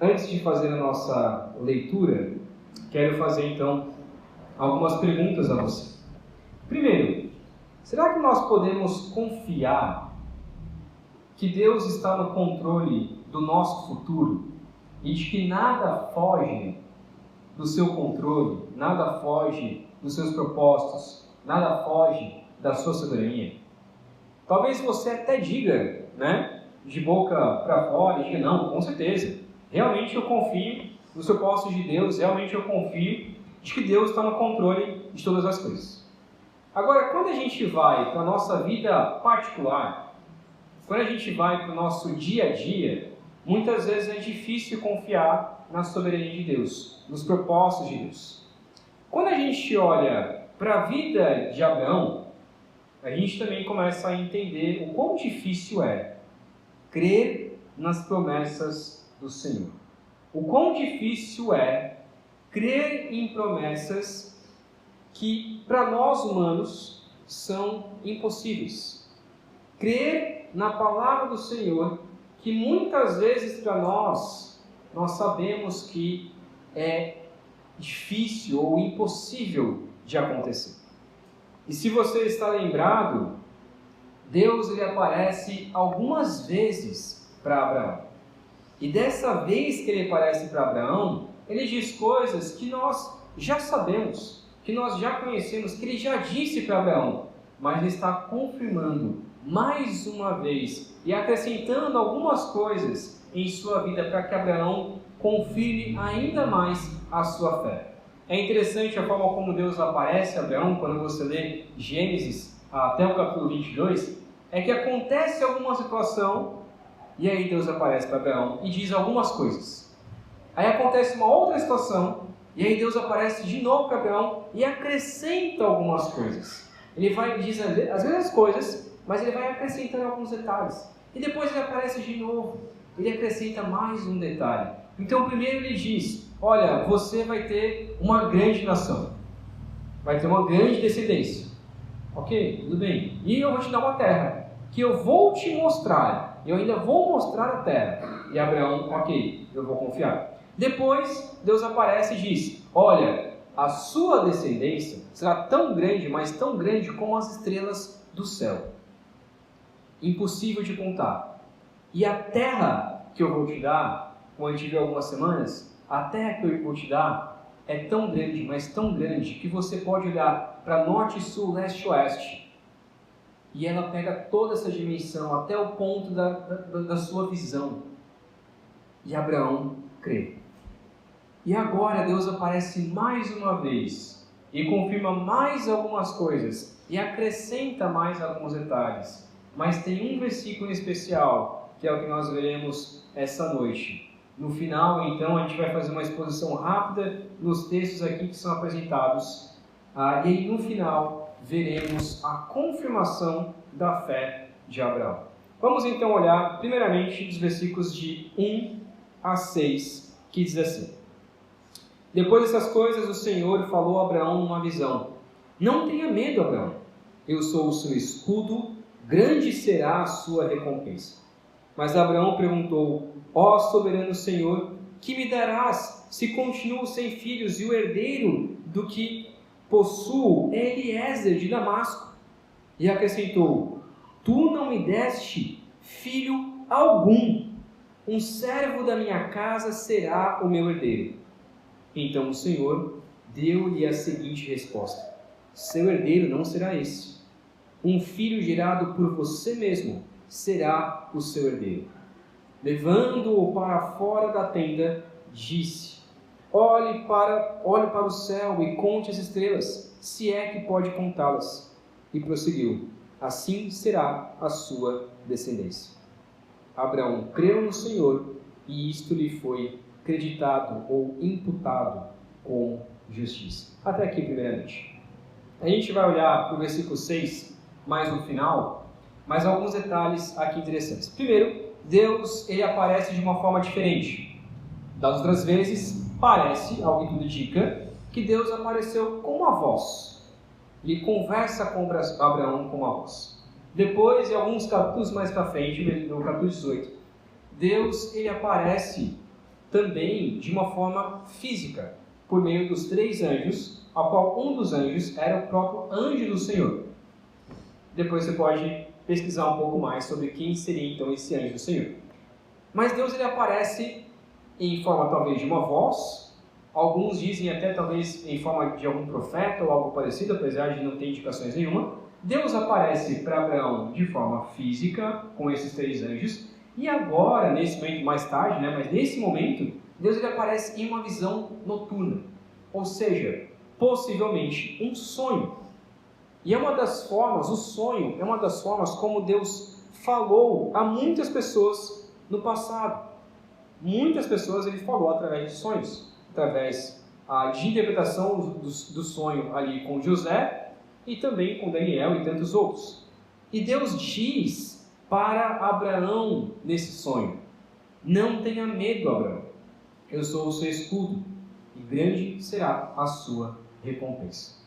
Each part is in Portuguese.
Antes de fazer a nossa leitura, quero fazer então algumas perguntas a você. Primeiro, será que nós podemos confiar que Deus está no controle do nosso futuro e de que nada foge do seu controle, nada foge dos seus propósitos, nada foge da sua soberania? Talvez você até diga, de boca para fora, diga, não, com certeza, realmente eu confio nos propósitos de Deus, realmente eu confio de que Deus está no controle de todas as coisas. Agora, quando a gente vai para a nossa vida particular, quando a gente vai para o nosso dia a dia, muitas vezes é difícil confiar na soberania de Deus, nos propósitos de Deus. Quando a gente olha para a vida de Abraão, a gente também começa a entender o quão difícil é crer nas promessas do Senhor. O quão difícil é crer em promessas que para nós humanos são impossíveis. Crer na palavra do Senhor, que muitas vezes para nós sabemos que é difícil ou impossível de acontecer. E se você está lembrado, Deus ele aparece algumas vezes para Abraão. E dessa vez que ele aparece para Abraão, ele diz coisas que nós já sabemos, que nós já conhecemos, que ele já disse para Abraão, mas ele está confirmando mais uma vez e acrescentando algumas coisas em sua vida para que Abraão confirme ainda mais a sua fé. É interessante a forma como Deus aparece a Abraão, quando você lê Gênesis até o capítulo 22, é que acontece alguma situação e aí Deus aparece para Abraão e diz algumas coisas. Aí acontece uma outra situação e aí Deus aparece de novo para Abraão e acrescenta algumas coisas. Ele vai diz as mesmas coisas, mas ele vai acrescentando alguns detalhes. E depois ele aparece de novo, ele acrescenta mais um detalhe. Então primeiro ele diz, olha, você vai ter uma grande nação, vai ter uma grande descendência. Ok, tudo bem. E eu vou te dar uma terra, que eu vou te mostrar, eu ainda vou mostrar a terra. E Abraão, ok, eu vou confiar. Depois Deus aparece e diz, olha, a sua descendência será tão grande, mas tão grande como as estrelas do céu. Impossível de contar. E a terra que eu vou te dar, como a gente viu algumas semanas, a terra que eu vou te dar é tão grande, mas tão grande, que você pode olhar para norte, sul, leste e oeste. E ela pega toda essa dimensão até o ponto da sua visão. E Abraão crê. E agora Deus aparece mais uma vez e confirma mais algumas coisas e acrescenta mais alguns detalhes. Mas tem um versículo em especial, que é o que nós veremos essa noite. No final, então, a gente vai fazer uma exposição rápida nos textos aqui que são apresentados. E aí, no final, veremos a confirmação da fé de Abraão. Vamos então olhar, primeiramente, dos versículos de 1 a 6, que diz assim. Depois dessas coisas, o Senhor falou a Abraão numa visão. Não tenha medo, Abraão. Eu sou o seu escudo, grande será a sua recompensa. Mas Abraão perguntou, ó soberano Senhor, que me darás se continuo sem filhos e o herdeiro do que possuo é Eliezer de Damasco? E acrescentou, tu não me deste filho algum, um servo da minha casa será o meu herdeiro. Então o Senhor deu-lhe a seguinte resposta, seu herdeiro não será esse. Um filho gerado por você mesmo será o seu herdeiro. Levando-o para fora da tenda, disse, olhe para o céu e conte as estrelas, se é que pode contá-las. E prosseguiu, assim será a sua descendência. Abraão creu no Senhor e isto lhe foi creditado ou imputado como justiça. Até aqui, primeiramente. A gente vai olhar para o versículo 6, mais no final, mas alguns detalhes aqui interessantes. Primeiro, Deus ele aparece de uma forma diferente. Das outras vezes, parece, ao que tudo indica, que Deus apareceu com uma voz. Ele conversa com Abraão com uma voz. Depois, em alguns capítulos mais para frente, no capítulo 18, Deus ele aparece também de uma forma física, por meio dos 3 anjos, ao qual um dos anjos era o próprio anjo do Senhor. Depois você pode pesquisar um pouco mais sobre quem seria então esse anjo do Senhor. Mas Deus ele aparece em forma talvez de uma voz, alguns dizem até talvez em forma de algum profeta ou algo parecido, apesar de não ter indicações nenhuma. Deus aparece para Abraão de forma física, com esses 3 anjos, e agora, nesse momento, mais tarde, mas nesse momento, Deus ele aparece em uma visão noturna, ou seja, possivelmente um sonho. E é uma das formas, o sonho é uma das formas como Deus falou a muitas pessoas no passado. Muitas pessoas ele falou através de sonhos, através de interpretação do sonho ali com José, e também com Daniel e tantos outros. E Deus diz para Abraão nesse sonho: não tenha medo, Abraão, eu sou o seu escudo, e grande será a sua recompensa.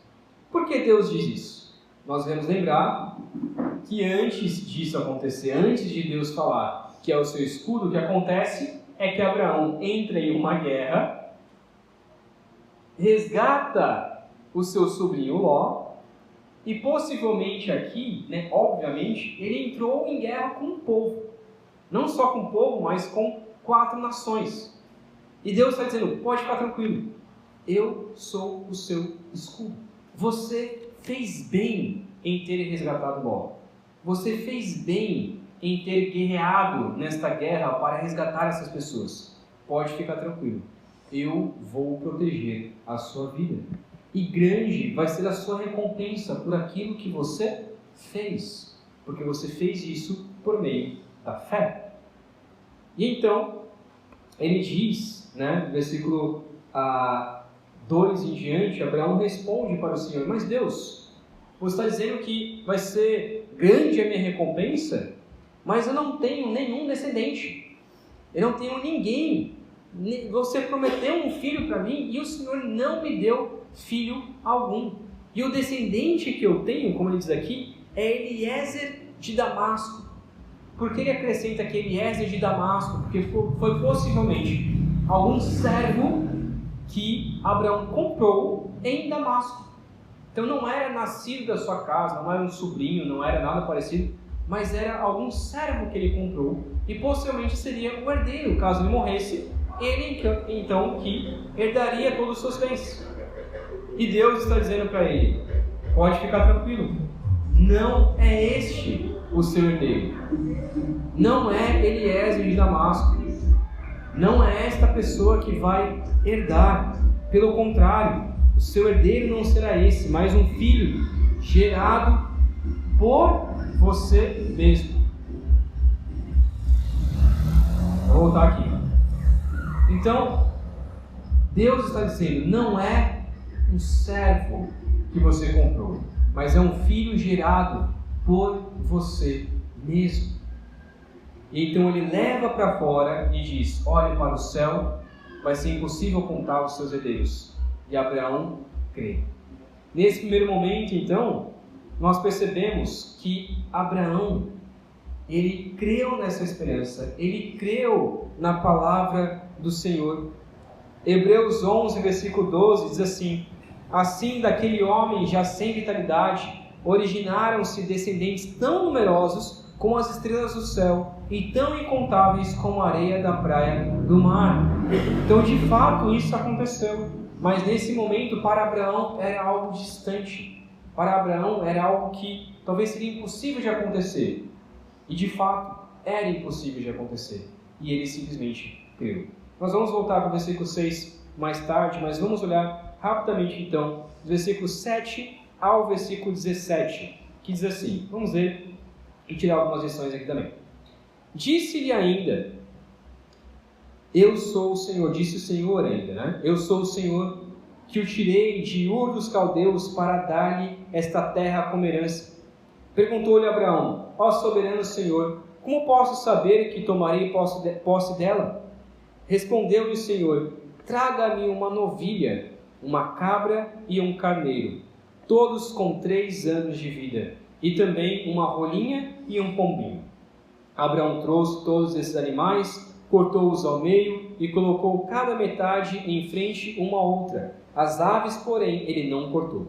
Por que Deus diz isso? Nós devemos lembrar que antes disso acontecer, antes de Deus falar que é o seu escudo, o que acontece é que Abraão entra em uma guerra, resgata o seu sobrinho Ló, e possivelmente aqui, obviamente, ele entrou em guerra com um povo. Não só com um povo, mas com 4 nações. E Deus está dizendo: pode ficar tranquilo, eu sou o seu escudo. Você fez bem em ter resgatado Ló. Você fez bem em ter guerreado nesta guerra para resgatar essas pessoas. Pode ficar tranquilo, eu vou proteger a sua vida. E grande vai ser a sua recompensa por aquilo que você fez, porque você fez isso por meio da fé. E então, ele diz, no versículo 2 em diante, Abraão responde para o Senhor: mas Deus, você está dizendo que vai ser grande a minha recompensa, mas eu não tenho nenhum descendente, eu não tenho ninguém. Você prometeu um filho para mim e o Senhor não me deu filho algum. E o descendente que eu tenho, como ele diz aqui, é Eliezer de Damasco. Por que ele acrescenta que Eliezer de Damasco? Porque foi possivelmente algum servo que Abraão comprou em Damasco. Então não era nascido da sua casa, não era um sobrinho, não era nada parecido, mas era algum servo que ele comprou e possivelmente seria o herdeiro. Caso ele morresse, ele então que herdaria todos os seus bens. E Deus está dizendo para ele: pode ficar tranquilo, não é este o seu herdeiro, não é Eliezer de Damasco, não é esta pessoa que vai herdar. Pelo contrário, o seu herdeiro não será esse, mas um filho gerado por você mesmo. Vou voltar aqui. Então, Deus está dizendo: não é um servo que você comprou, mas é um filho gerado por você mesmo. Então ele leva para fora e diz: olhe para o céu, vai ser impossível contar os seus herdeiros. E Abraão crê. Nesse primeiro momento, então, nós percebemos que Abraão, ele creu nessa esperança, ele creu na palavra do Senhor. Hebreus 11, versículo 12 diz assim: assim daquele homem já sem vitalidade originaram-se descendentes tão numerosos como as estrelas do céu e tão incontáveis como a areia da praia do mar. Então, de fato, isso aconteceu, mas nesse momento para Abraão era algo distante. Para Abraão era algo que talvez seria impossível de acontecer, e de fato era impossível de acontecer, e ele simplesmente creu. Nós vamos voltar para o versículo 6 mais tarde, mas vamos olhar rapidamente então do versículo 7 ao versículo 17, que diz assim, vamos ler e tirar algumas lições aqui também. Disse-lhe ainda: eu sou o Senhor, disse o Senhor ainda, eu sou o Senhor que o tirei de Ur dos Caldeus para dar-lhe esta terra como herança. Perguntou-lhe Abraão: ó soberano Senhor, como posso saber que tomarei posse dela? Respondeu-lhe o Senhor: traga-me uma novilha, uma cabra e um carneiro, todos com 3 anos de vida, e também uma rolinha e um pombinho. Abraão trouxe todos esses animais, cortou-os ao meio e colocou cada metade em frente uma à outra. As aves, porém, ele não cortou.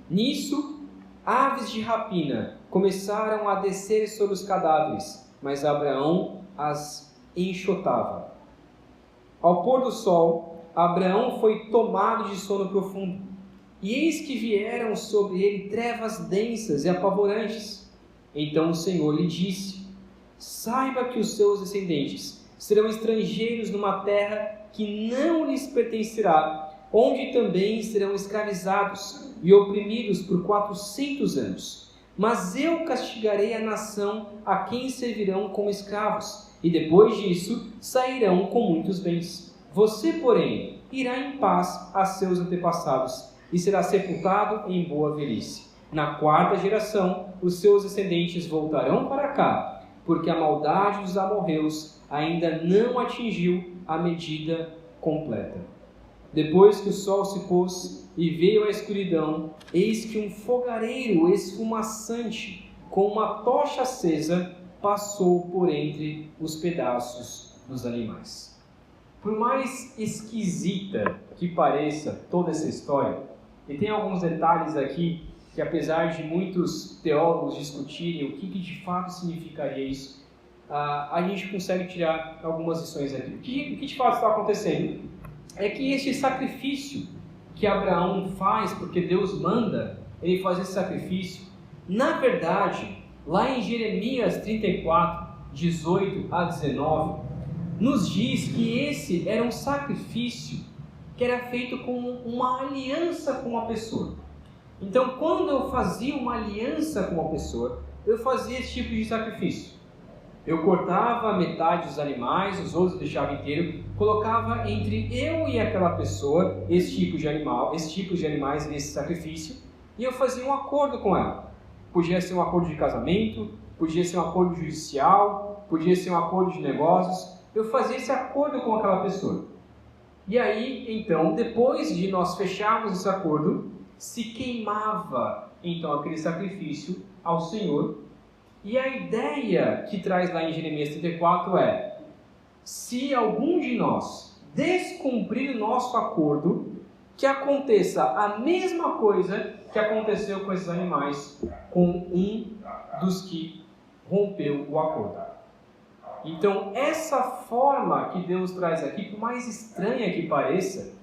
Nisso, aves de rapina começaram a descer sobre os cadáveres, mas Abraão as enxotava. Ao pôr do sol, Abraão foi tomado de sono profundo, e eis que vieram sobre ele trevas densas e apavorantes. Então o Senhor lhe disse: saiba que os seus descendentes serão estrangeiros numa terra que não lhes pertencerá, onde também serão escravizados e oprimidos por 400 anos. Mas eu castigarei a nação a quem servirão como escravos, e depois disso sairão com muitos bens. Você, porém, irá em paz a seus antepassados e será sepultado em boa velhice. Na 4ª geração, os seus descendentes voltarão para cá, porque a maldade dos amorreus ainda não atingiu a medida completa. Depois que o sol se pôs e veio a escuridão, eis que um fogareiro esfumaçante, com uma tocha acesa, passou por entre os pedaços dos animais. Por mais esquisita que pareça toda essa história, e tem alguns detalhes aqui que, apesar de muitos teólogos discutirem o que de fato significaria isso, a gente consegue tirar algumas lições aqui. O que de fato está acontecendo é que este sacrifício que Abraão faz, porque Deus manda ele fazer esse sacrifício, na verdade, lá em Jeremias 34, 18 a 19, nos diz que esse era um sacrifício que era feito com uma aliança com uma pessoa. Então, quando eu fazia uma aliança com uma pessoa, eu fazia esse tipo de sacrifício. Eu cortava metade dos animais, os outros eu deixava inteiro, colocava entre eu e aquela pessoa esse tipo de animais nesse sacrifício, e eu fazia um acordo com ela. Podia ser um acordo de casamento, podia ser um acordo judicial, podia ser um acordo de negócios. Eu fazia esse acordo com aquela pessoa. E aí, então, depois de nós fecharmos esse acordo, se queimava, então, aquele sacrifício ao Senhor. E a ideia que traz lá em Jeremias 34 é: se algum de nós descumprir o nosso acordo, que aconteça a mesma coisa que aconteceu com esses animais, com um dos que rompeu o acordo. Então, essa forma que Deus traz aqui, por mais estranha que pareça,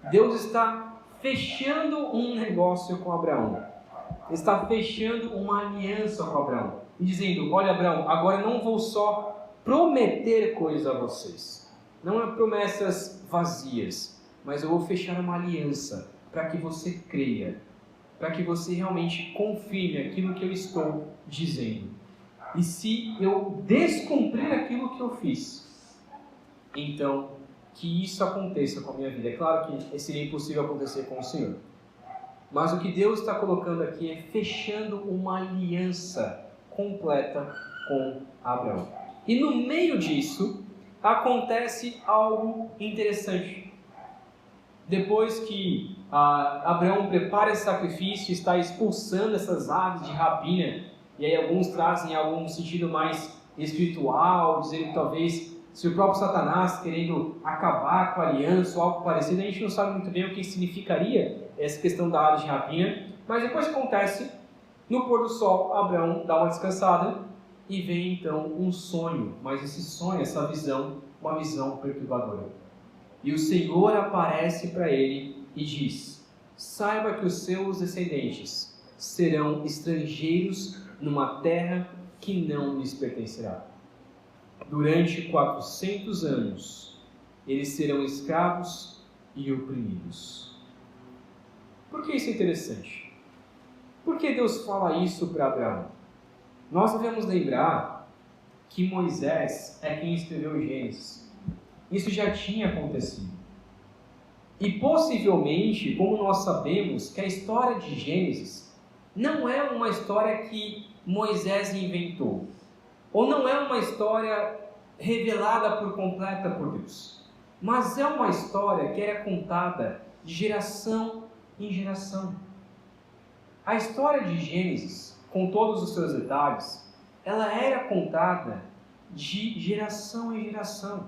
Deus está fechando um negócio com Abraão. Está fechando uma aliança com Abraão. E dizendo: olha, Abraão, agora eu não vou só prometer coisas a vocês. Não é promessas vazias, mas eu vou fechar uma aliança para que você creia, para que você realmente confirme aquilo que eu estou dizendo. E se eu descumprir aquilo que eu fiz, então que isso aconteça com a minha vida. É claro que seria impossível acontecer com o Senhor. Mas o que Deus está colocando aqui é fechando uma aliança completa com Abraão. E no meio disso, acontece algo interessante. Depois que Abraão prepara esse sacrifício, está expulsando essas aves de rapina, e aí alguns trazem algum sentido mais espiritual, dizendo que talvez se o próprio Satanás querendo acabar com a aliança ou algo parecido, a gente não sabe muito bem o que significaria essa questão da ave de rapina, mas depois acontece, no pôr do sol, Abraão dá uma descansada e vem então um sonho, mas esse sonho, essa visão, uma visão perturbadora. E o Senhor aparece para ele e diz: saiba que os seus descendentes serão estrangeiros numa terra que não lhes pertencerá. Durante 400 anos, eles serão escravos e oprimidos. Por que isso é interessante? Por que Deus fala isso para Abraão? Nós devemos lembrar que Moisés é quem escreveu Gênesis. Isso já tinha acontecido. E possivelmente, como nós sabemos, que a história de Gênesis não é uma história que Moisés inventou, ou não é uma história revelada por completa por Deus, mas é uma história que era contada de geração em geração. A história de Gênesis, com todos os seus detalhes, ela era contada de geração em geração.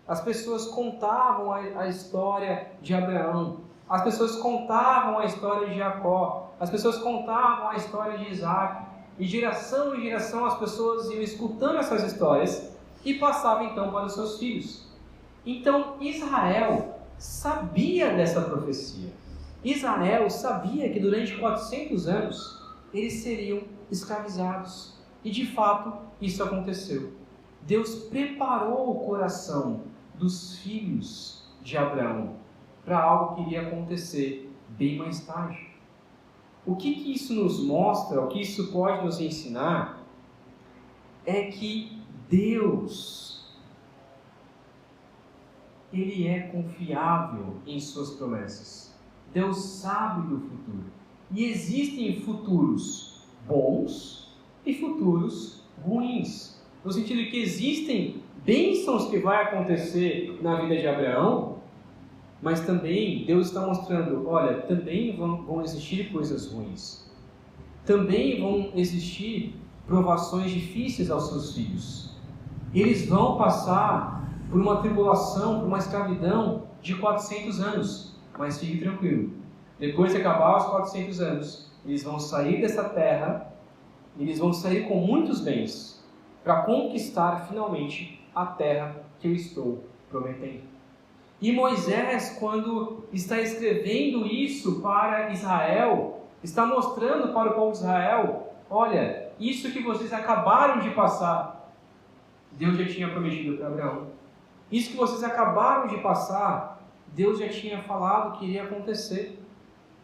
As pessoas contavam a história de Abraão. As pessoas contavam a história de Jacó. As pessoas contavam a história de Isaac. E geração em geração as pessoas iam escutando essas histórias e passavam então para os seus filhos. Então Israel sabia dessa profecia. Israel sabia que durante 400 anos eles seriam escravizados. E de fato isso aconteceu. Deus preparou o coração dos filhos de Abraão para algo que iria acontecer bem mais tarde. O que isso nos mostra, o que isso pode nos ensinar, é que Deus, Ele é confiável em suas promessas. Deus sabe do futuro. E existem futuros bons e futuros ruins. No sentido de que existem bênçãos que vai acontecer na vida de Abraão, mas também Deus está mostrando, olha, também vão existir coisas ruins. Também vão existir provações difíceis aos seus filhos. Eles vão passar por uma tribulação, por uma escravidão de 400 anos. Mas fique tranquilo, depois de acabar os 400 anos, eles vão sair dessa terra, eles vão sair com muitos bens, para conquistar finalmente a terra que eu estou prometendo. E Moisés, quando está escrevendo isso para Israel, está mostrando para o povo de Israel, olha, isso que vocês acabaram de passar, Deus já tinha prometido para Abraão. Isso que vocês acabaram de passar, Deus já tinha falado que iria acontecer.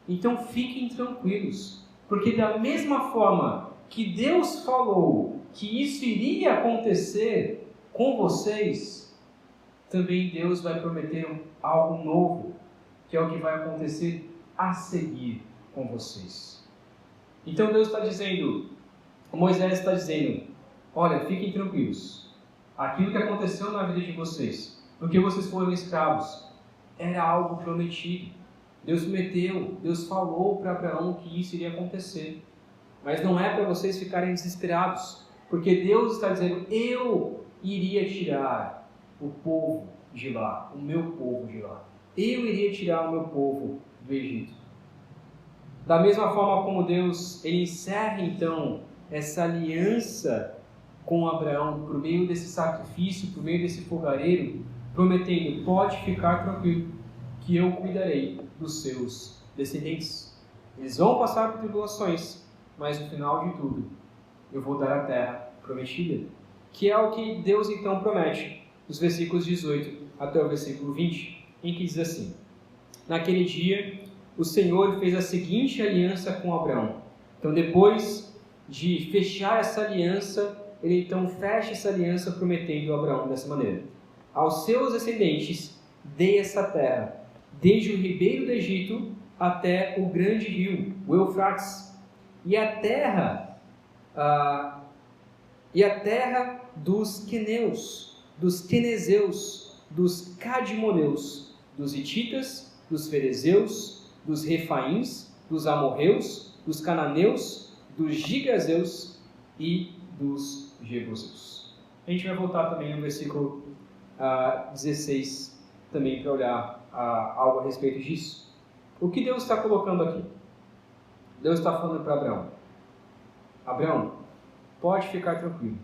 Então fiquem tranquilos, porque da mesma forma que Deus falou que isso iria acontecer com vocês, também Deus vai prometer algo novo, que é o que vai acontecer a seguir com vocês. Então Deus está dizendo, Moisés está dizendo, olha, fiquem tranquilos, aquilo que aconteceu na vida de vocês, porque vocês foram escravos, era algo prometido. Deus prometeu, Deus falou para Abraão que isso iria acontecer. Mas não é para vocês ficarem desesperados, porque Deus está dizendo, eu iria tirar o povo de lá, o meu povo de lá. Eu iria tirar o meu povo do Egito. Da mesma forma como Deus, Ele encerra então essa aliança com Abraão por meio desse sacrifício, por meio desse fogareiro, prometendo, pode ficar tranquilo, que eu cuidarei dos seus descendentes. Eles vão passar por tribulações, mas no final de tudo, eu vou dar a terra prometida, que é o que Deus então promete, dos versículos 18 até o versículo 20, em que diz assim: naquele dia, o Senhor fez a seguinte aliança com Abraão. Então, depois de fechar essa aliança, Ele então fecha essa aliança prometendo a Abraão dessa maneira: aos seus descendentes dei essa terra, desde o ribeiro do Egito até o grande rio, o Eufrates, e a terra dos queneus, dos quenezeus, dos cadmoneus, dos hititas, dos ferezeus, dos refaíns, dos amorreus, dos cananeus, dos gigazeus e dos jebuseus. A gente vai voltar também no versículo 16 também para olhar algo a respeito disso. O que Deus está colocando aqui? Deus está falando para Abraão: Abraão, pode ficar tranquilo.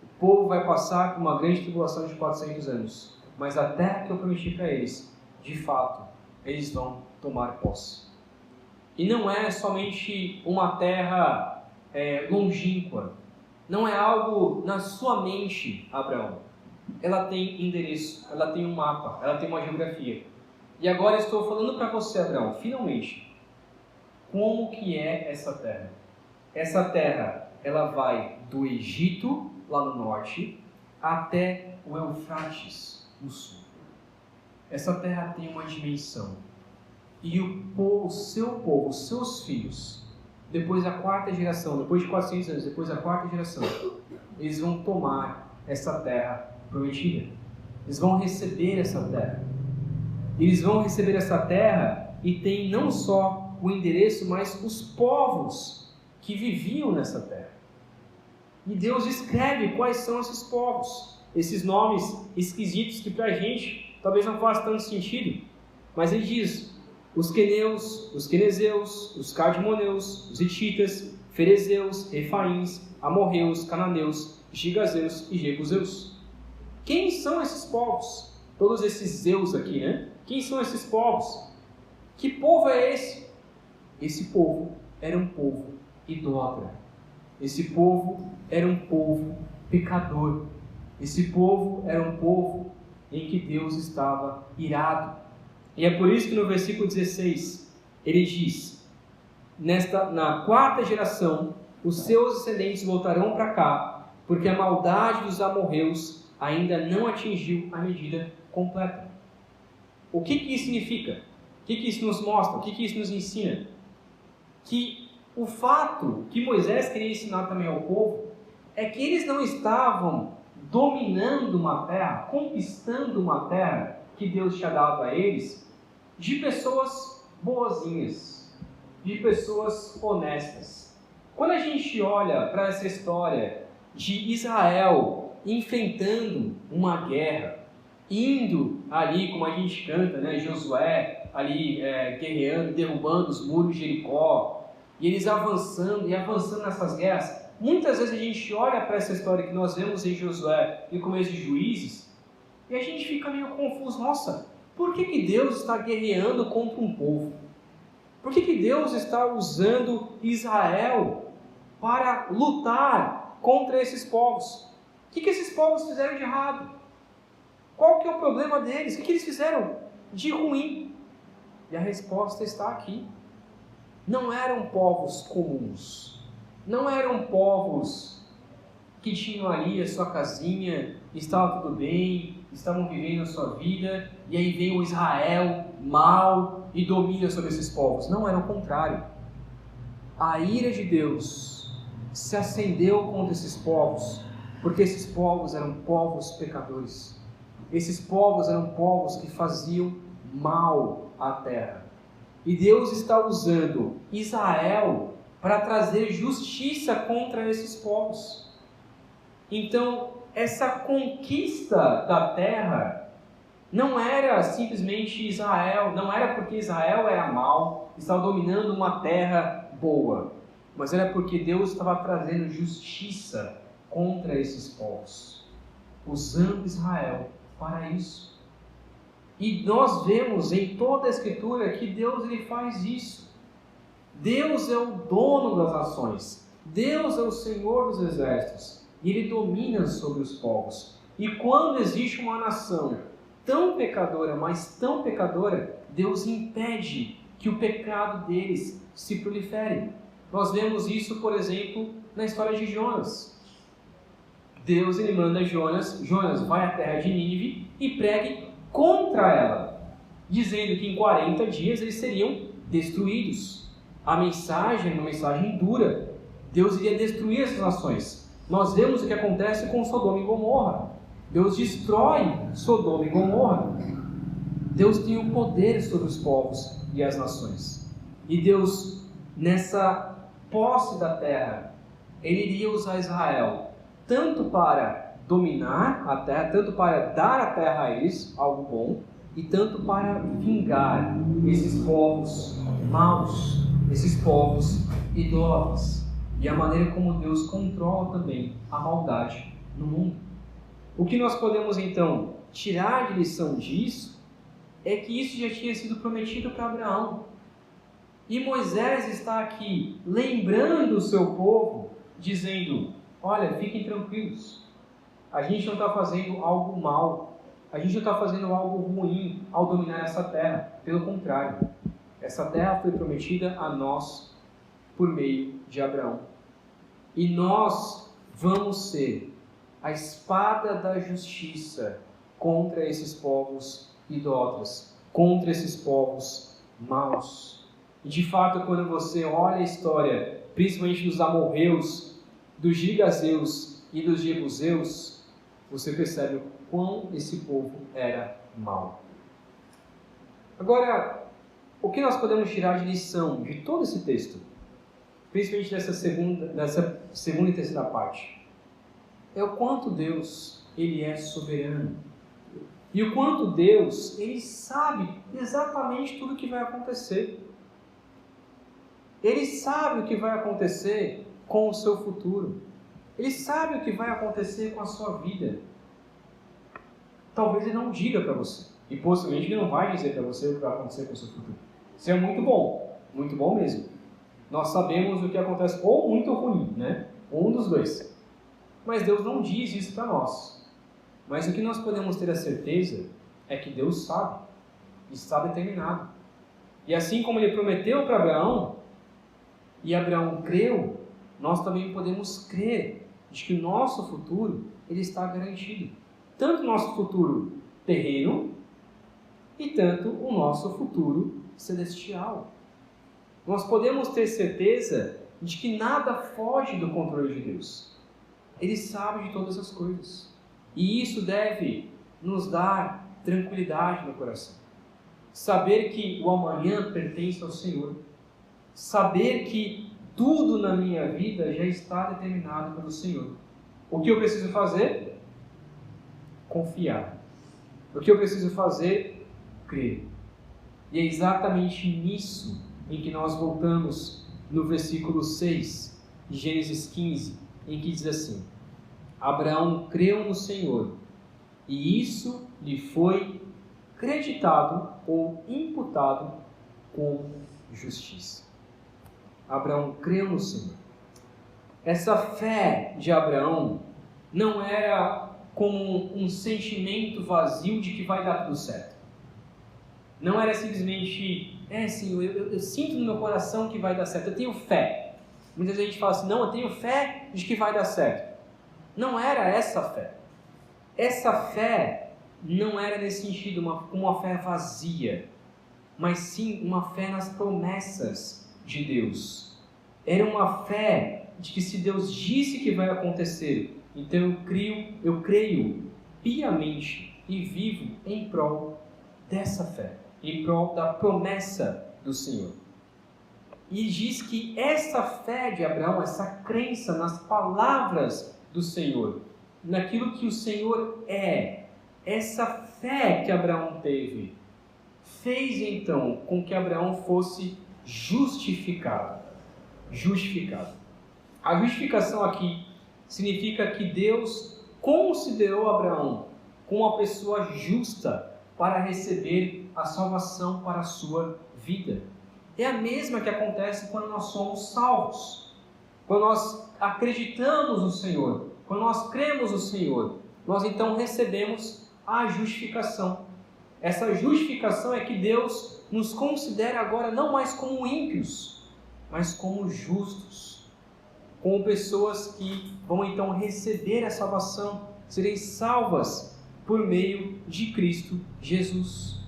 O povo vai passar por uma grande tribulação de 400 anos, mas a terra que eu prometi para eles, de fato, eles vão tomar posse. E não é somente uma terra longínqua, não é algo na sua mente, Abraão. Ela tem endereço, ela tem um mapa, ela tem uma geografia. E agora estou falando para você, Abraão, finalmente, como que é essa terra. Essa terra, ela vai do Egito, lá no norte, até o Eufrates, no sul. Essa terra tem uma dimensão. E o seu povo, os seus filhos, depois da quarta geração, depois de 400 anos, depois da quarta geração, eles vão tomar essa terra prometida. Eles vão receber essa terra. Eles vão receber essa terra e tem não só o endereço, mas os povos que viviam nessa terra. E Deus escreve quais são esses povos. esses nomes esquisitos que para a gente talvez não façam tanto sentido. Mas ele diz: os queneus, os quenezeus, os cadmoneus, os hititas, ferezeus, refaíns, amorreus, cananeus, gigazeus e jebuseus. Quem são esses povos? Todos esses zeus aqui, né? Quem são esses povos? Que povo é esse? Esse povo era um povo idólatra. Esse povo era um povo pecador. Esse povo era um povo em que Deus estava irado. E é por isso que no versículo 16, ele diz: na quarta geração, os seus descendentes voltarão para cá, porque a maldade dos amorreus ainda não atingiu a medida completa. O que isso significa? O que isso nos mostra? O que isso nos ensina? Que o fato que Moisés queria ensinar também ao povo é que eles não estavam dominando uma terra, conquistando uma terra que Deus tinha dado a eles, de pessoas boazinhas, de pessoas honestas. Quando a gente olha para essa história de Israel enfrentando uma guerra, indo ali, como a gente canta, né, Josué ali guerreando, derrubando os muros de Jericó, e eles avançando nessas guerras, muitas vezes a gente olha para essa história que nós vemos em Josué e no começo de Juízes, e a gente fica meio confuso. Nossa, por que Deus está guerreando contra um povo? Por que Deus está usando Israel para lutar contra esses povos? O que esses povos fizeram de errado? Qual que é o problema deles? O que eles fizeram de ruim? E a resposta está aqui. Não eram povos comuns. Não eram povos que tinham ali a sua casinha, estava tudo bem, estavam vivendo a sua vida, e aí vem o Israel mau e domina sobre esses povos. Não, era o contrário. A ira de Deus se acendeu contra esses povos, porque esses povos eram povos pecadores. Esses povos eram povos que faziam mal à terra. E Deus está usando Israel para trazer justiça contra esses povos. Então, essa conquista da terra não era simplesmente Israel, não era porque Israel era mau, estava dominando uma terra boa, mas era porque Deus estava trazendo justiça contra esses povos, usando Israel para isso. E nós vemos em toda a Escritura que Deus ele faz isso. Deus é o dono das nações, Deus é o Senhor dos exércitos, e Ele domina sobre os povos. E quando existe uma nação tão pecadora, mas tão pecadora, Deus impede que o pecado deles se prolifere. Nós vemos isso, por exemplo, na história de Jonas. Deus ele manda Jonas vai à terra de Nínive e pregue contra ela, dizendo que em 40 dias eles seriam destruídos. A mensagem é uma mensagem dura. Deus iria destruir essas nações. Nós vemos o que acontece com Sodoma e Gomorra. Deus destrói Sodoma e Gomorra. Deus tem o poder sobre os povos e as nações. E Deus, nessa posse da terra, Ele iria usar Israel tanto para dominar a terra, tanto para dar a terra a eles, algo bom, e tanto para vingar esses povos maus, esses povos idólatras, e a maneira como Deus controla também a maldade no mundo. O que nós podemos então tirar de lição disso é que isso já tinha sido prometido para Abraão. E Moisés está aqui lembrando o seu povo, dizendo: olha, fiquem tranquilos, a gente não está fazendo algo mal, a gente não está fazendo algo ruim ao dominar essa terra. Pelo contrário, essa terra foi prometida a nós por meio de Abraão. E nós vamos ser a espada da justiça contra esses povos idólatras, contra esses povos maus. E de fato, quando você olha a história, principalmente dos amorreus, dos gigazeus e dos jebuseus, você percebe o quão esse povo era mau. Agora, o que nós podemos tirar de lição de todo esse texto, principalmente dessa segunda e terceira parte, é o quanto Deus Ele é soberano. E o quanto Deus, Ele sabe exatamente tudo o que vai acontecer. Ele sabe o que vai acontecer com o seu futuro. Ele sabe o que vai acontecer com a sua vida. Talvez Ele não diga para você. E possivelmente Ele não vai dizer para você o que vai acontecer com o seu futuro. Isso é muito bom mesmo. Nós sabemos o que acontece, ou muito ruim, né? Um dos dois. Mas Deus não diz isso para nós. Mas o que nós podemos ter a certeza é que Deus sabe, está determinado. E assim como Ele prometeu para Abraão, e Abraão creu, nós também podemos crer de que o nosso futuro ele está garantido. Tanto o nosso futuro terreno, e tanto o nosso futuro celestial. Nós podemos ter certeza de que nada foge do controle de Deus. Ele sabe de todas as coisas. E isso deve nos dar tranquilidade no coração. Saber que o amanhã pertence ao Senhor. Saber que tudo na minha vida já está determinado pelo Senhor. O que eu preciso fazer? Confiar. O que eu preciso fazer? Crer. E é exatamente nisso em que nós voltamos no versículo 6 de Gênesis 15, em que diz assim: Abraão creu no Senhor, e isso lhe foi creditado ou imputado como justiça. Abraão creu no Senhor. Essa fé de Abraão não era como um sentimento vazio de que vai dar tudo certo. Não era simplesmente, Senhor, eu sinto no meu coração que vai dar certo, eu tenho fé. Muitas vezes a gente fala assim, não, eu tenho fé de que vai dar certo. Não era essa fé. Essa fé não era nesse sentido uma fé vazia, mas sim uma fé nas promessas de Deus. Era uma fé de que se Deus disse que vai acontecer, então eu creio piamente e vivo em prol dessa fé, em prol da promessa do Senhor. E diz que essa fé de Abraão, essa crença nas palavras do Senhor, naquilo que o Senhor é, essa fé que Abraão teve, fez então com que Abraão fosse justificado. A justificação aqui significa que Deus considerou Abraão como uma pessoa justa para receber a salvação para a sua vida. É a mesma que acontece quando nós somos salvos. Quando nós acreditamos no Senhor, quando nós cremos no Senhor, nós então recebemos a justificação. Essa justificação é que Deus nos considera agora não mais como ímpios, mas como justos, como pessoas que vão então receber a salvação, serem salvas por meio de Cristo Jesus.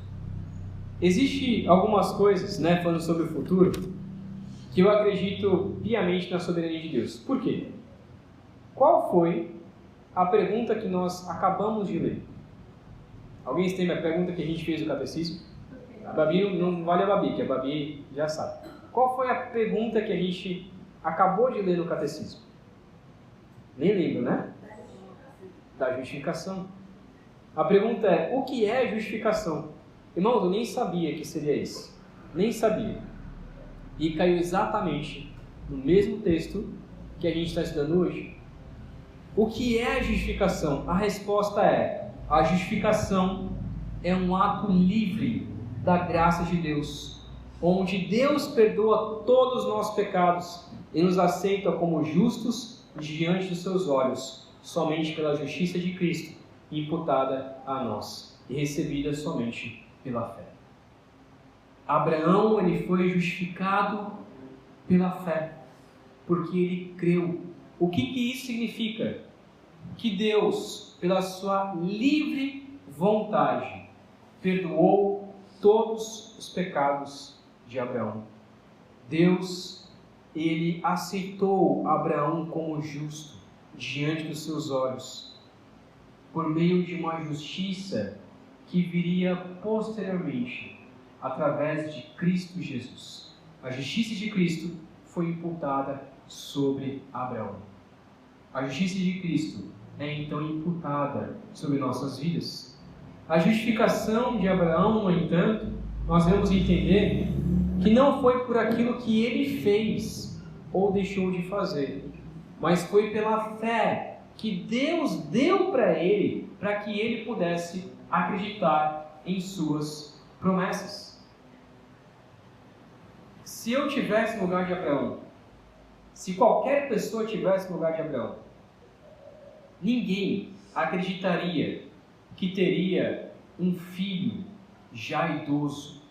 Existem algumas coisas, falando sobre o futuro, que eu acredito piamente na soberania de Deus. Por quê? Qual foi a pergunta que nós acabamos de ler? Alguém tem a pergunta que a gente fez no catecismo? A Babi não vale a Babi, que a Babi já sabe. Qual foi a pergunta que a gente acabou de ler no catecismo? Nem lembro, né? Da justificação. A pergunta é, o que é justificação? Irmãos, eu nem sabia que seria isso. Nem sabia. E caiu exatamente no mesmo texto que a gente está estudando hoje. O que é a justificação? A resposta é, a justificação é um ato livre da graça de Deus, onde Deus perdoa todos os nossos pecados e nos aceita como justos diante dos seus olhos, somente pela justiça de Cristo, imputada a nós e recebida somente pela fé. Abraão, ele foi justificado pela fé, porque ele creu. O que isso significa? Que Deus, pela sua livre vontade, perdoou todos os pecados de Abraão. Deus, ele aceitou Abraão como justo diante dos seus olhos, por meio de uma justiça que viria posteriormente, através de Cristo Jesus. A justiça de Cristo foi imputada sobre Abraão. A justiça de Cristo é então imputada sobre nossas vidas. A justificação de Abraão, no entanto, nós vamos entender que não foi por aquilo que ele fez ou deixou de fazer, mas foi pela fé que Deus deu para ele, para que ele pudesse acreditar em suas promessas. Se eu tivesse no lugar de Abraão, se qualquer pessoa tivesse no lugar de Abraão, ninguém acreditaria que teria um filho já idoso,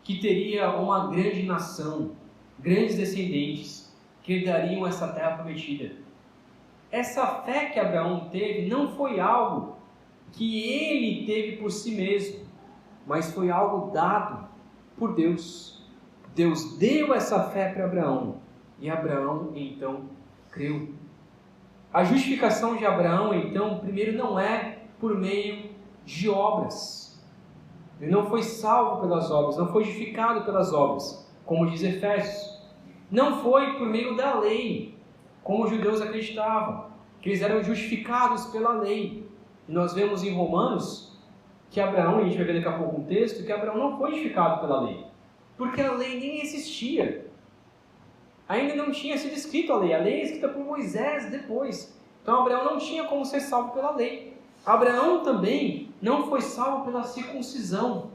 que teria uma grande nação, grandes descendentes, que herdariam essa terra prometida. Essa fé que Abraão teve não foi algo que ele teve por si mesmo, mas foi algo dado por Deus. Deus deu essa fé para Abraão, e Abraão então creu. A justificação de Abraão, então, primeiro, não é por meio de obras. Ele não foi salvo pelas obras, não foi justificado pelas obras, como diz Efésios. Não foi por meio da lei, como os judeus acreditavam, que eles eram justificados pela lei. E nós vemos em Romanos que Abraão, e a gente vai ver daqui a pouco um texto, que Abraão não foi justificado pela lei, porque a lei nem existia. Ainda não tinha sido escrita a lei é escrita por Moisés depois. Então Abraão não tinha como ser salvo pela lei. Abraão também não foi salvo pela circuncisão,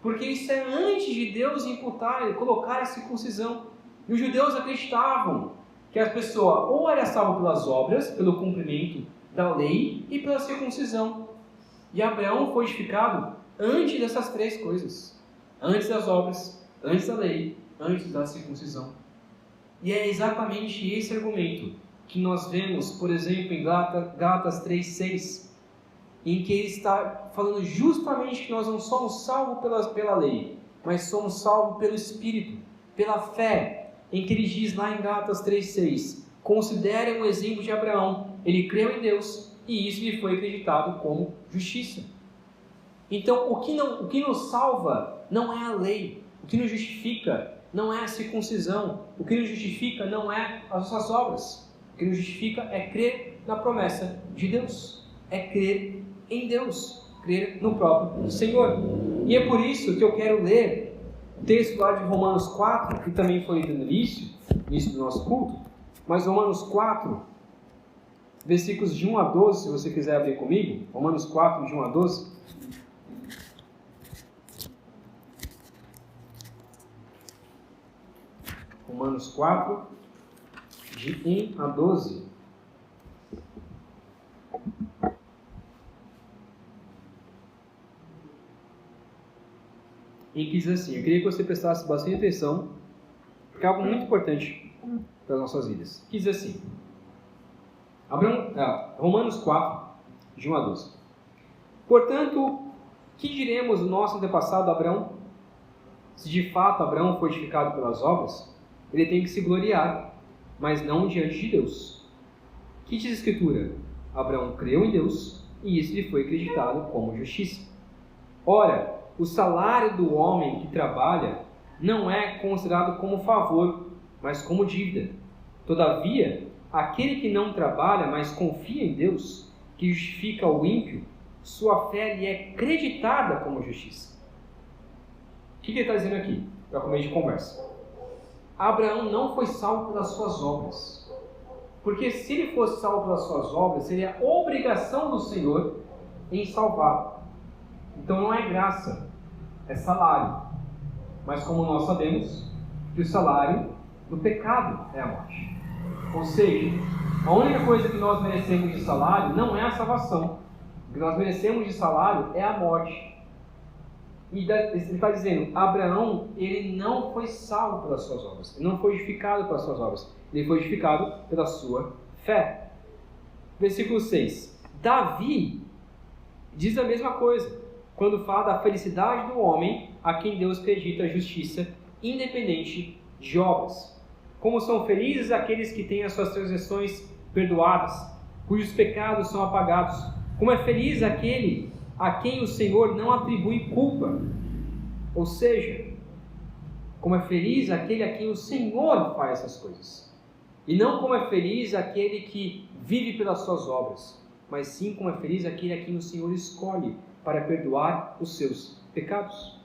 porque isso é antes de Deus imputar, colocar a circuncisão. E os judeus acreditavam que a pessoa ou era salva pelas obras, pelo cumprimento da lei e pela circuncisão. E Abraão foi justificado antes dessas três coisas: antes das obras, antes da lei, antes da circuncisão. E é exatamente esse argumento que nós vemos, por exemplo, em Gálatas 3,6, em que ele está falando justamente que nós não somos salvos pela lei, mas somos salvos pelo Espírito, pela fé, em que ele diz lá em Gálatas 3,6, considerem o exemplo de Abraão, ele creu em Deus e isso lhe foi acreditado como justiça. Então, o que nos salva não é a lei, o que nos justifica não é a circuncisão, o que nos justifica não é as nossas obras, o que nos justifica é crer na promessa de Deus, é crer em Deus, crer no próprio Senhor. E é por isso que eu quero ler o texto lá de Romanos 4, que também foi lido no início do nosso culto, mas Romanos 4, versículos de 1 a 12, se você quiser abrir comigo, Romanos 4, de 1 a 12. Romanos 4, de 1 a 12. E que diz assim, eu queria que você prestasse bastante atenção, porque é algo muito importante para as nossas vidas. Que diz assim, Romanos 4, de 1 a 12. Portanto, que diremos do nosso antepassado Abraão? Se de fato Abraão foi justificado pelas obras, ele tem que se gloriar, mas não diante de Deus. Que diz a Escritura? Abraão creu em Deus, e isso lhe foi acreditado como justiça. Ora, o salário do homem que trabalha não é considerado como favor, mas como dívida. Todavia, aquele que não trabalha, mas confia em Deus, que justifica o ímpio, sua fé lhe é creditada como justiça. O que ele está dizendo aqui, para começo de conversa? Abraão não foi salvo pelas suas obras, porque se ele fosse salvo pelas suas obras, seria a obrigação do Senhor em salvá-lo. Então não é graça, é salário. Mas como nós sabemos, que o salário do pecado é a morte. Ou seja, a única coisa que nós merecemos de salário não é a salvação. O que nós merecemos de salário é a morte. E ele está dizendo, Abraão, ele não foi salvo pelas suas obras, ele não foi justificado pelas suas obras, ele foi justificado pela sua fé. Versículo 6. Davi diz a mesma coisa, quando fala da felicidade do homem a quem Deus acredita a justiça, independente de obras. Como são felizes aqueles que têm as suas transgressões perdoadas, cujos pecados são apagados. Como é feliz aquele a quem o Senhor não atribui culpa. Ou seja, como é feliz aquele a quem o Senhor faz essas coisas. E não como é feliz aquele que vive pelas suas obras, mas sim como é feliz aquele a quem o Senhor escolhe para perdoar os seus pecados.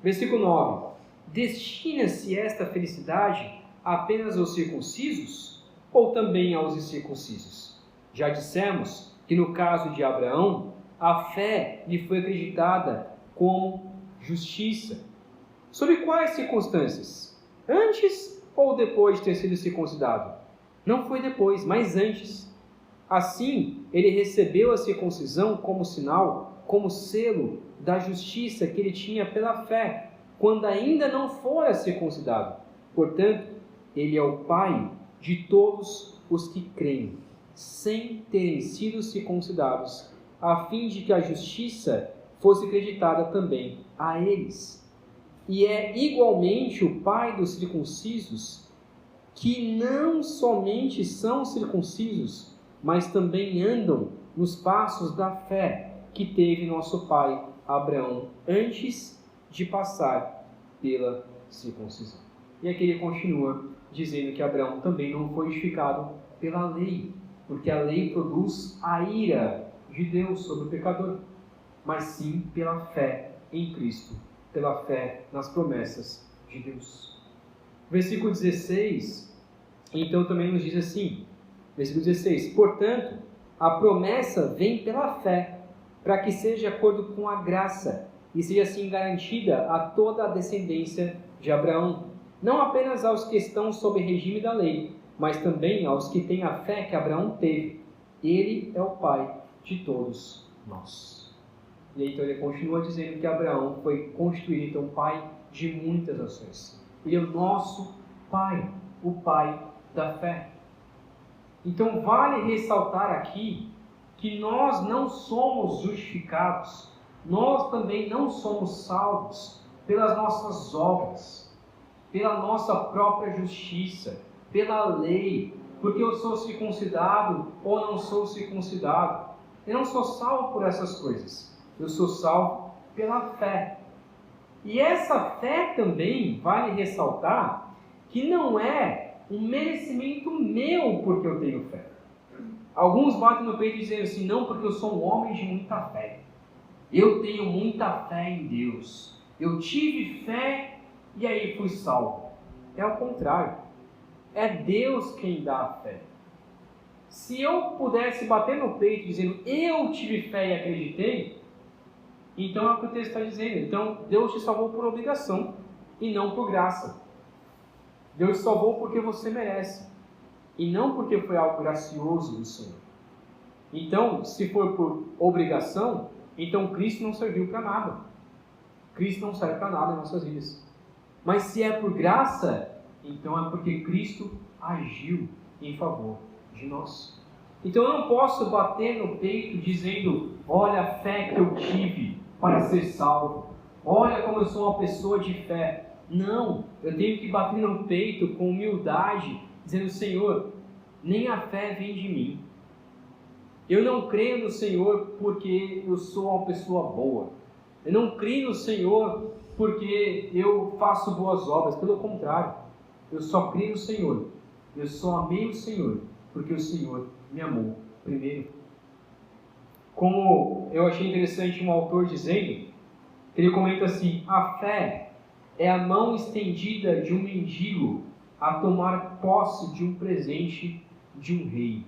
Versículo 9. Destina-se esta felicidade apenas aos circuncisos ou também aos incircuncisos? Já dissemos que no caso de Abraão, a fé lhe foi acreditada como justiça. Sob quais circunstâncias? Antes ou depois de ter sido circuncidado? Não foi depois, mas antes. Assim, ele recebeu a circuncisão como sinal, como selo da justiça que ele tinha pela fé, quando ainda não fora circuncidado. Portanto, ele é o Pai de todos os que creem, sem terem sido circuncidados, a fim de que a justiça fosse acreditada também a eles. E é igualmente o Pai dos circuncisos, que não somente são circuncisos, mas também andam nos passos da fé que teve nosso pai Abraão antes de passar pela circuncisão. E aqui ele continua dizendo que Abraão também não foi justificado pela lei, porque a lei produz a ira de Deus sobre o pecador, mas sim pela fé em Cristo, pela fé nas promessas de Deus. Versículo 16, então também nos diz assim, versículo 16, portanto, a promessa vem pela fé, para que seja de acordo com a graça, e seja assim garantida a toda a descendência de Abraão, não apenas aos que estão sob o regime da lei, mas também aos que têm a fé que Abraão teve. Ele é o Pai de todos nós. E aí, então ele continua dizendo que Abraão foi constituído então pai de muitas nações. Ele é o nosso Pai, o Pai da fé. Então vale ressaltar aqui que nós não somos justificados, nós também não somos salvos pelas nossas obras, pela nossa própria justiça, pela lei, porque eu sou circuncidado ou não sou circuncidado. Eu não sou salvo por essas coisas, eu sou salvo pela fé. E essa fé também vale ressaltar que não é um merecimento meu porque eu tenho fé. Alguns batem no peito e dizem assim, não, porque eu sou um homem de muita fé. Eu tenho muita fé em Deus. Eu tive fé e aí fui salvo. É o contrário. É Deus quem dá a fé. Se eu pudesse bater no peito dizendo, eu tive fé e acreditei, então é o que o texto está dizendo. Então Deus te salvou por obrigação e não por graça. Deus te salvou porque você merece e não porque foi algo gracioso do Senhor. Então, se for por obrigação, então Cristo não serviu para nada. Cristo não serve para nada em nossas vidas. Mas se é por graça, então é porque Cristo agiu em favor de nós. Então eu não posso bater no peito dizendo, olha a fé que eu tive para ser salvo. Olha como eu sou uma pessoa de fé. Não, eu tenho que bater no peito com humildade, dizendo, Senhor, nem a fé vem de mim. Eu não creio no Senhor porque eu sou uma pessoa boa. Eu não creio no Senhor porque eu faço boas obras. Pelo contrário, eu só creio no Senhor. Eu só amei o Senhor porque o Senhor me amou primeiro. Como eu achei interessante um autor dizendo, ele comenta assim, a fé é a mão estendida de um mendigo a tomar posse de um presente de um rei.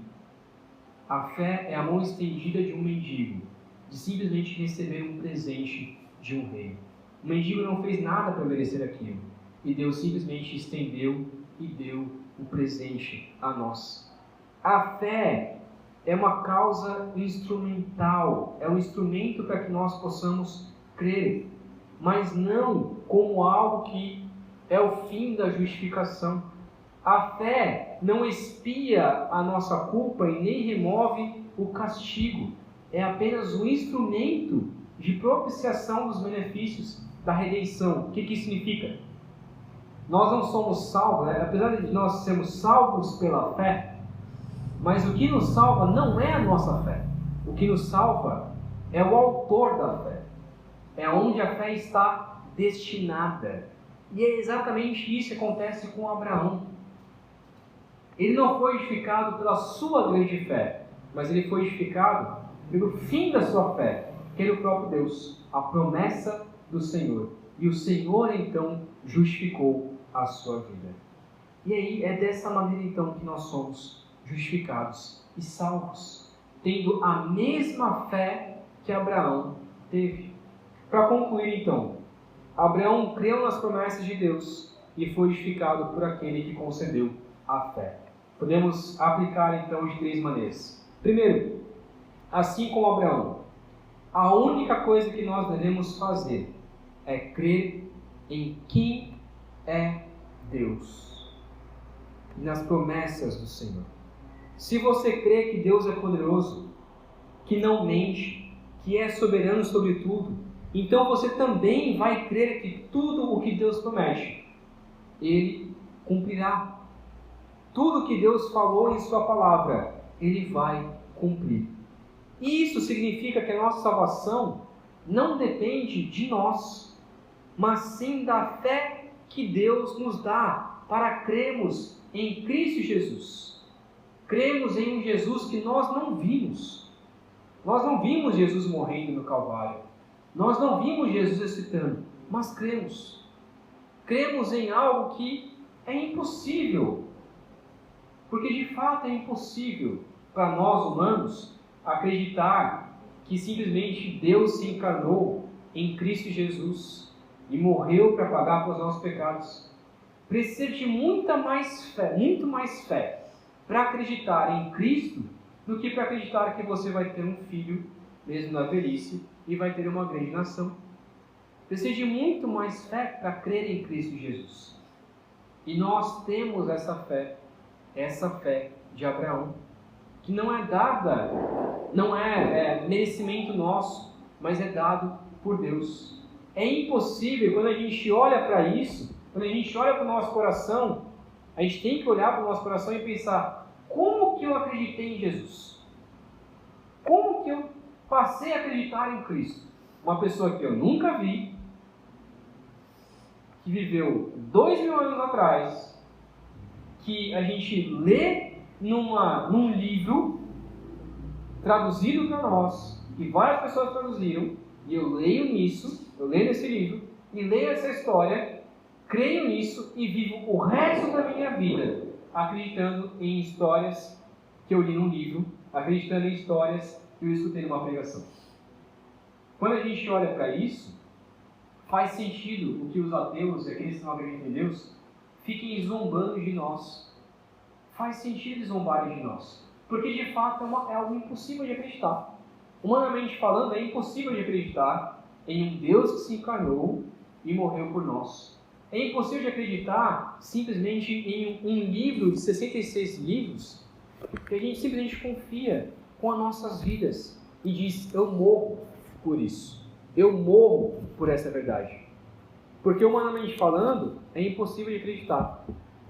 A fé é a mão estendida de um mendigo, de simplesmente receber um presente de um rei. O mendigo não fez nada para merecer aquilo, e Deus simplesmente estendeu e deu o presente a nós. A fé é uma causa instrumental, é um instrumento para que nós possamos crer, mas não como algo que é o fim da justificação. A fé não expia a nossa culpa e nem remove o castigo. É apenas um instrumento de propiciação dos benefícios da redenção. O que isso significa? Nós não somos salvos, apesar de nós sermos salvos pela fé, mas o que nos salva não é a nossa fé. O que nos salva é o autor da fé. É onde a fé está destinada. E é exatamente isso que acontece com Abraão. Ele não foi edificado pela sua grande fé, mas ele foi edificado pelo fim da sua fé, que era o próprio Deus, a promessa do Senhor. E o Senhor, então, justificou a sua vida. E aí, é dessa maneira, então, que nós somos justificados e salvos, tendo a mesma fé que Abraão teve. Para concluir, então, Abraão creu nas promessas de Deus e foi justificado por aquele que concedeu a fé. Podemos aplicar, então, de 3 maneiras. Primeiro, assim como Abraão, a única coisa que nós devemos fazer é crer em quem é Deus e nas promessas do Senhor. Se você crê que Deus é poderoso, que não mente, que é soberano sobre tudo, então você também vai crer que tudo o que Deus promete, Ele cumprirá. Tudo que Deus falou em sua palavra, Ele vai cumprir. Isso significa que a nossa salvação não depende de nós, mas sim da fé que Deus nos dá para crermos em Cristo Jesus. Cremos em um Jesus que nós não vimos. Nós não vimos Jesus morrendo no Calvário. Nós não vimos Jesus ressuscitando, mas cremos. Cremos em algo que é impossível. Porque de fato é impossível para nós humanos acreditar que simplesmente Deus se encarnou em Cristo Jesus e morreu para pagar pelos nossos pecados. Precisa de muito mais fé para acreditar em Cristo do que para acreditar que você vai ter um filho, mesmo na velhice, e vai ter uma grande nação. Precisa de muito mais fé para crer em Cristo Jesus. E nós temos essa fé de Abraão, que não é dada, não é merecimento nosso, mas é dado por Deus. É impossível, quando a gente olha para isso, quando a gente olha para o nosso coração, a gente tem que olhar para o nosso coração e pensar: como que eu acreditei em Jesus? Como que eu passei a acreditar em Cristo? Uma pessoa que eu nunca vi, que viveu 2000 anos atrás, que a gente lê num livro traduzido para nós, que várias pessoas traduziram, e eu leio nesse livro, e leio essa história, creio nisso e vivo o resto da minha vida acreditando em histórias que eu li num livro, acreditando em histórias que eu escutei numa pregação. Quando a gente olha para isso, faz sentido o que os ateus e aqueles que não acreditam em Deus fiquem zombando de nós. Faz sentido zombarem de nós, porque de fato é algo impossível de acreditar. Humanamente falando, é impossível de acreditar em um Deus que se encarnou e morreu por nós. É impossível de acreditar simplesmente em um livro de 66 livros que a gente simplesmente confia com as nossas vidas e diz: eu morro por isso, eu morro por essa verdade. Porque humanamente falando, é impossível de acreditar.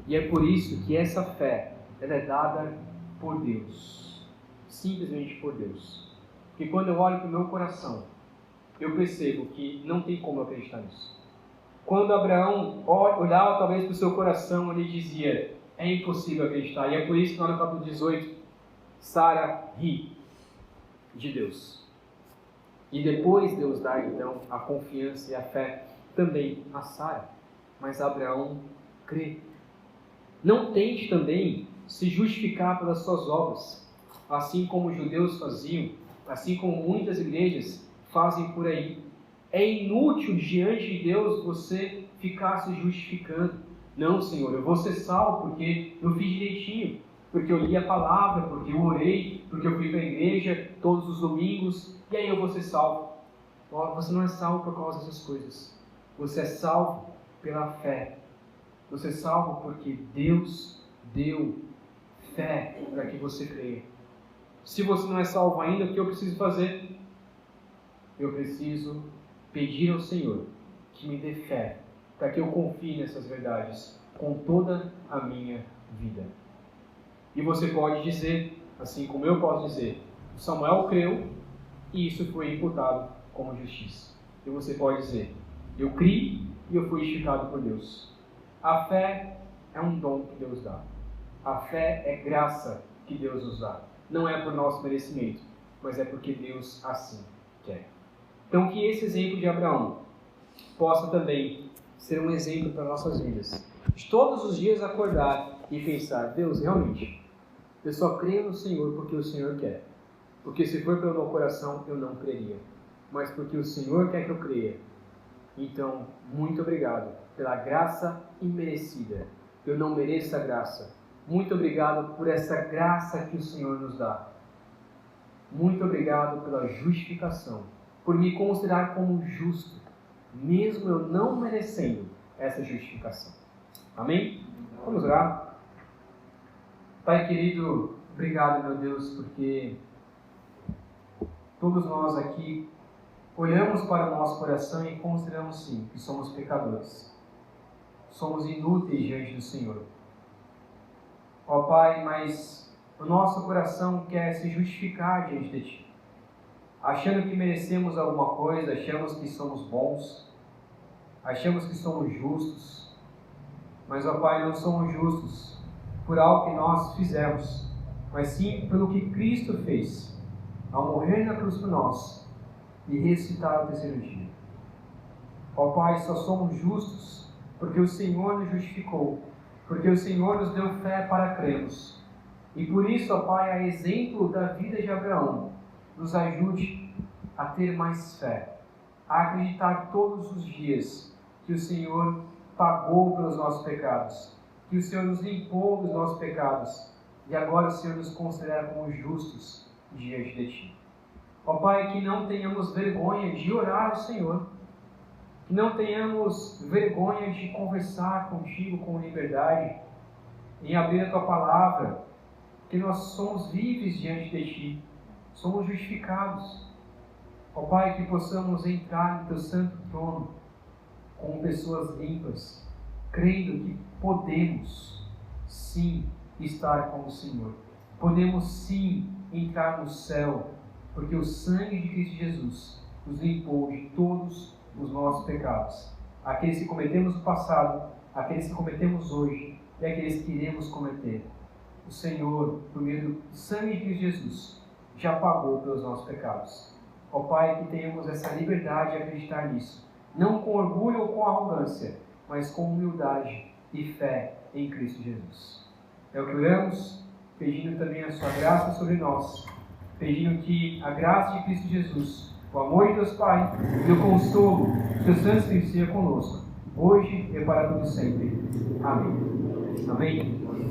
E é por isso que essa fé ela é dada por Deus, simplesmente por Deus. Porque quando eu olho para o meu coração, eu percebo que não tem como eu acreditar nisso. Quando Abraão olhava talvez para o seu coração, ele dizia: é impossível acreditar. E é por isso que lá no capítulo 18, Sara ri de Deus. E depois Deus dá então a confiança e a fé também a Sara. Mas Abraão crê. Não tente também se justificar pelas suas obras, assim como os judeus faziam, assim como muitas igrejas fazem por aí. É inútil diante de Deus você ficar se justificando. Não, Senhor, eu vou ser salvo porque eu fiz direitinho, porque eu li a palavra, porque eu orei, porque eu fui para a igreja todos os domingos, e aí eu vou ser salvo. Você não é salvo por causa dessas coisas. Você é salvo pela fé. Você é salvo porque Deus deu fé para que você creia. Se você não é salvo ainda, o que eu preciso fazer? Eu preciso pedir ao Senhor que me dê fé, para que eu confie nessas verdades com toda a minha vida. E você pode dizer, assim como eu posso dizer: Samuel creu e isso foi imputado como justiça. E você pode dizer: eu criei e eu fui justificado por Deus. A fé é um dom que Deus dá. A fé é graça que Deus nos dá. Não é por nosso merecimento, mas é porque Deus assim quer. Então que esse exemplo de Abraão possa também ser um exemplo para nossas vidas. De todos os dias acordar e pensar, Deus, realmente, eu só creio no Senhor porque o Senhor quer. Porque se for pelo meu coração, eu não creria. Mas porque o Senhor quer que eu creia. Então, muito obrigado pela graça imerecida. Eu não mereço a graça. Muito obrigado por essa graça que o Senhor nos dá. Muito obrigado pela justificação. Por me considerar como justo, mesmo eu não merecendo essa justificação. Amém? Vamos orar. Pai querido, obrigado, meu Deus, porque todos nós aqui olhamos para o nosso coração e consideramos sim que somos pecadores. Somos inúteis diante do Senhor. Ó Pai, mas o nosso coração quer se justificar diante de Ti. Achando que merecemos alguma coisa, achamos que somos bons, achamos que somos justos. Mas, ó Pai, não somos justos por algo que nós fizemos, mas sim pelo que Cristo fez, ao morrer na cruz por nós e ressuscitar ao terceiro dia. Ó Pai, só somos justos porque o Senhor nos justificou, porque o Senhor nos deu fé para crermos. E por isso, ó Pai, a exemplo da vida de Abraão, nos ajude a ter mais fé, a acreditar todos os dias que o Senhor pagou pelos nossos pecados, que o Senhor nos limpou dos nossos pecados e agora o Senhor nos considera como justos diante de Ti. Ó Pai, que não tenhamos vergonha de orar ao Senhor, que não tenhamos vergonha de conversar contigo com liberdade, em abrir a Tua Palavra, que nós somos livres diante de Ti, somos justificados. Ó Pai, que possamos entrar no Teu santo trono como pessoas limpas, crendo que podemos sim estar com o Senhor. Podemos sim entrar no céu, porque o sangue de Cristo Jesus nos limpou de todos os nossos pecados. Aqueles que cometemos no passado, aqueles que cometemos hoje e aqueles que iremos cometer. O Senhor, por meio do sangue de Cristo Jesus, já pagou pelos nossos pecados. Ó Pai, que tenhamos essa liberdade de acreditar nisso, não com orgulho ou com arrogância, mas com humildade e fé em Cristo Jesus. É o que oramos, pedindo também a Sua graça sobre nós, pedindo que a graça de Cristo Jesus, o amor de Deus Pai e o consolo do Seu Santo Espírito seja conosco, hoje e para todo sempre. Amém. Amém.